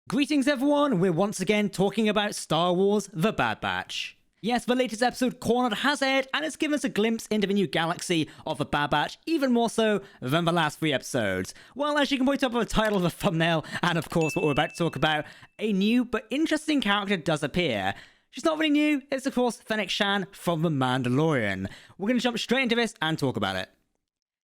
Greetings everyone, we're once again talking about Star Wars The Bad Batch. Yes, the latest episode, Cornered, has aired, and it's given us a glimpse into the new galaxy of The Bad Batch, even more so than the last 3 episodes. Well, as you can point up on the title of the thumbnail, and of course what we're about to talk about, a new but interesting character does appear. She's not really new, it's of course Fennec Shand from The Mandalorian. We're going to jump straight into this and talk about it.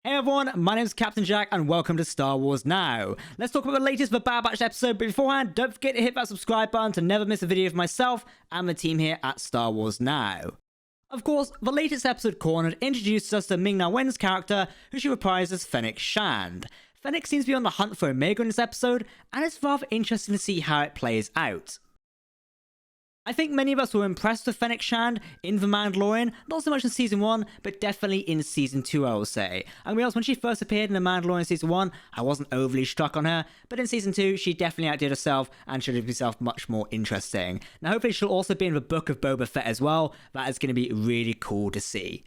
Hey everyone, my name is Captain Jack and welcome to Star Wars Now. Let's talk about the latest The Bad Batch episode, but beforehand, don't forget to hit that subscribe button to never miss a video of myself and the team here at Star Wars Now. Of course, the latest episode, Cornered, introduces us to Ming-Na Wen's character, who she reprised as Fennec Shand. Fennec seems to be on the hunt for Omega in this episode, and it's rather interesting to see how it plays out. I think many of us were impressed with Fennec Shand in The Mandalorian, not so much in Season 1, but definitely in Season 2, I will say. And when she first appeared in The Mandalorian Season 1, I wasn't overly struck on her, but in Season 2, she definitely outdid herself and showed herself much more interesting. Now hopefully she'll also be in the Book of Boba Fett as well. That is going to be really cool to see.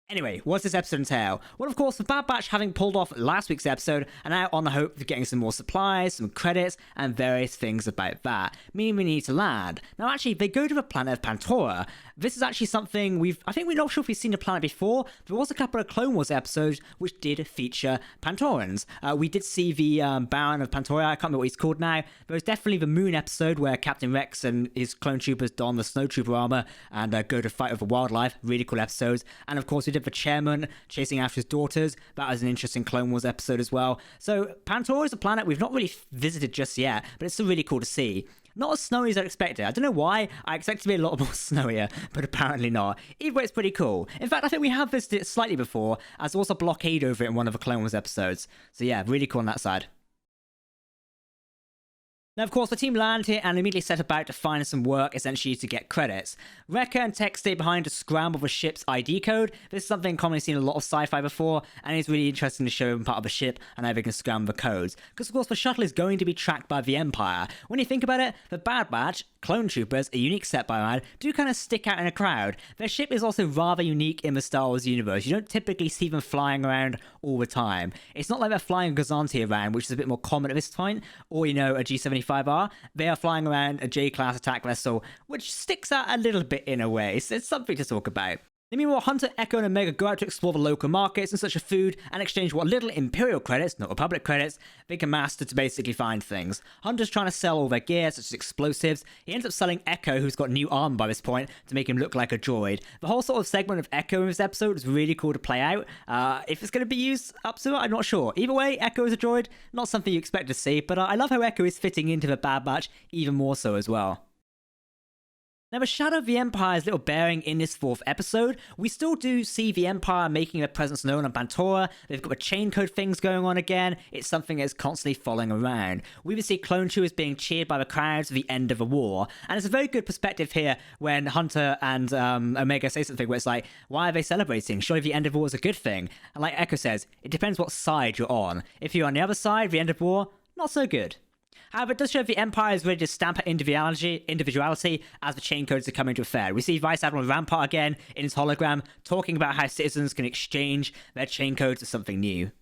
Anyway, what's this episode entail? Well, of course, the Bad Batch, having pulled off last week's episode, are now on the hope of getting some more supplies, some credits, and various things about that, meaning we need to land. Now, actually, they go to the planet of Pantora. This is actually something I think we're not sure if we've seen the planet before. There was a couple of Clone Wars episodes which did feature Pantorans. We did see the Baron of Pantora, I can't remember what he's called now, but it was definitely the Moon episode where Captain Rex and his clone troopers don the snowtrooper armor and go to fight with the wildlife. Really cool episodes. And of course, we did the chairman chasing after his daughters. That was an interesting Clone Wars episode as well. So Pantora is a planet we've not really visited just yet, but it's still really cool to see. Not as snowy as I expected. I don't know why. I expected it to be a lot more snowier, but apparently not. Either way, it's pretty cool. In fact, I think we have visited it slightly before, as there was a blockade over it in one of the Clone Wars episodes. So yeah, really cool on that side. Now, of course, the team land here and immediately set about to find some work, essentially to get credits. Wrecker and Tech stay behind to scramble the ship's ID code. This is something commonly seen in a lot of sci-fi before, and it's really interesting to show them part of the ship and how they can scramble the codes. Because, of course, the shuttle is going to be tracked by the Empire. When you think about it, the Bad Batch, clone troopers, a unique set by man, do kind of stick out in a crowd. Their ship is also rather unique in the Star Wars universe. You don't typically see them flying around all the time. It's not like they're flying Gazanti around, which is a bit more common at this point, or, a G-75R. They are flying around a J-class attack vessel, which sticks out a little bit in a way. So it's something to talk about. Meanwhile, Hunter, Echo, and Omega go out to explore the local markets and such as food and exchange what little Imperial credits, not Republic credits, they can master to basically find things. Hunter's trying to sell all their gear, such as explosives. He ends up selling Echo, who's got new armor by this point, to make him look like a droid. The whole sort of segment of Echo in this episode is really cool to play out. If it's going to be used up to it, I'm not sure. Either way, Echo is a droid, not something you expect to see, but I love how Echo is fitting into the Bad Batch even more so as well. Now, the shadow of the Empire's little bearing in this 4th episode, we still do see the Empire making their presence known on Pantora. They've got the chain code things going on again. It's something that's constantly following around. We even see clone troopers being cheered by the crowds at the end of the war. And it's a very good perspective here when Hunter and Omega say something where it's like, why are they celebrating? Surely the end of war is a good thing. And like Echo says, it depends what side you're on. If you're on the other side, the end of war, not so good. However, it does show the Empire is ready to stamp her individuality as the chain codes are coming to effect. We see Vice Admiral Rampart again in his hologram talking about how citizens can exchange their chain codes for something new.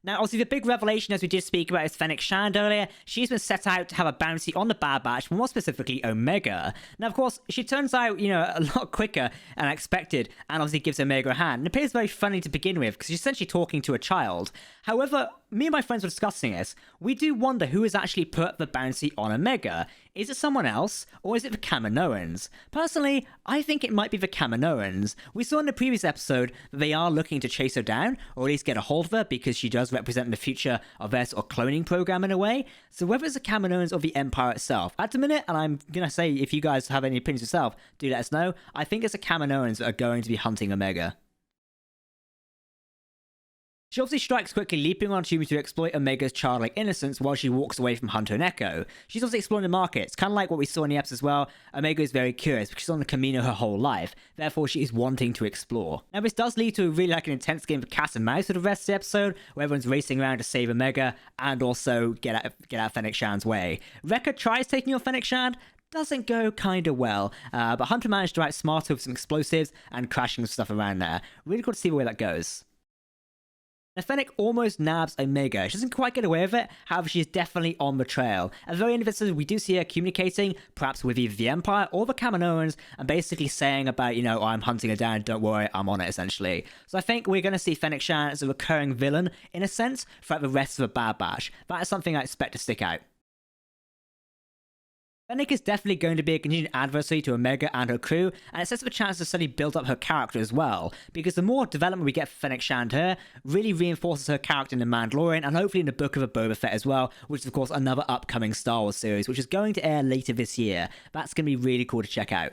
Now, obviously, the big revelation, as we did speak about, is Fennec Shand earlier. She's been set out to have a bounty on the Bad Batch, more specifically Omega. Now, of course, she turns out, a lot quicker than expected, and obviously gives Omega a hand. And it appears very funny to begin with, because she's essentially talking to a child. However, me and my friends were discussing this. We do wonder who has actually put the bounty on Omega. Is it someone else, or is it the Kaminoans? Personally, I think it might be the Kaminoans. We saw in the previous episode that they are looking to chase her down, or at least get a hold of her, because she does represent the future of their sort of cloning program in a way. So whether it's the Kaminoans or the Empire itself, at the minute, and I'm going to say if you guys have any opinions yourself, do let us know. I think it's the Kaminoans that are going to be hunting Omega. She obviously strikes quickly, leaping on Chewie to exploit Omega's childlike innocence while she walks away from Hunter and Echo. She's obviously exploring the markets, kind of like what we saw in the episode as well. Omega is very curious because she's on the Camino her whole life, therefore she is wanting to explore. Now this does lead to really an intense game of cat and mouse for the rest of the episode, where everyone's racing around to save Omega and also get out Fennec Shand's way. Wrecker tries taking on Fennec Shand, doesn't go kinda well, but Hunter managed to outsmart her with some explosives and crashing stuff around there. Really cool to see where that goes. Now, Fennec almost nabs Omega. She doesn't quite get away with it, however, she's definitely on the trail. At the very end of this, we do see her communicating, perhaps with either the Empire or the Kaminoans, and basically saying about, you know, oh, I'm hunting her down, don't worry, I'm on it, essentially. So I think we're going to see Fennec Shand as a recurring villain, in a sense, throughout the rest of the Bad Batch. That is something I expect to stick out. Fennec is definitely going to be a continued adversary to Omega and her crew, and it sets up a chance to suddenly build up her character as well, because the more development we get for Fennec Shand here really reinforces her character in The Mandalorian, and hopefully in the Book of Boba Fett as well, which is of course another upcoming Star Wars series, which is going to air later this year. That's going to be really cool to check out.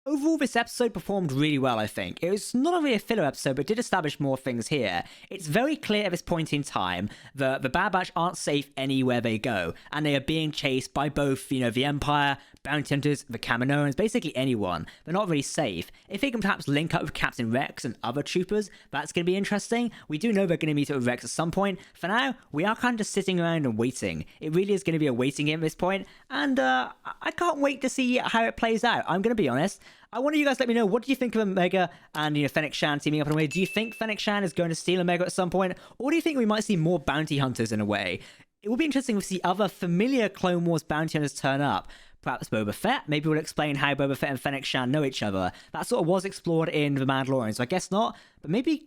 Overall, this episode performed really well, I think. It was not only a filler episode, but did establish more things here. It's very clear at this point in time that the Bad Batch aren't safe anywhere they go, and they are being chased by both, you know, the Empire, bounty hunters, the Kaminoans, basically anyone. They're not really safe. If they can perhaps link up with Captain Rex and other troopers, that's going to be interesting. We do know they're going to meet up with Rex at some point. For now, we are kind of just sitting around and waiting. It really is going to be a waiting game at this point, and I can't wait to see how it plays out. I'm going to be honest. I want you guys to let me know, what do you think of Omega and, you know, Fennec Shand teaming up in a way? Do you think Fennec Shand is going to steal Omega at some point? Or do you think we might see more bounty hunters in a way? It would be interesting to see other familiar Clone Wars bounty hunters turn up. Perhaps Boba Fett. Maybe we'll explain how Boba Fett and Fennec Shand know each other. That sort of was explored in The Mandalorian, so I guess not. But maybe,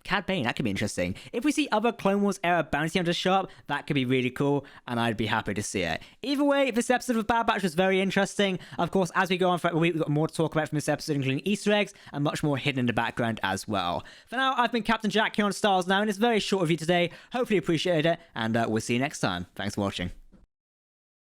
Cad Bane, that could be interesting. If we see other Clone Wars era bounty hunters show up, that could be really cool, and I'd be happy to see it. Either way, this episode of Bad Batch was very interesting. Of course, as we go on throughout the week, we've got more to talk about from this episode, including Easter eggs, and much more hidden in the background as well. For now, I've been Captain Jack here on Stars Now, and it's a very short review today. Hopefully you appreciated it, and we'll see you next time. Thanks for watching.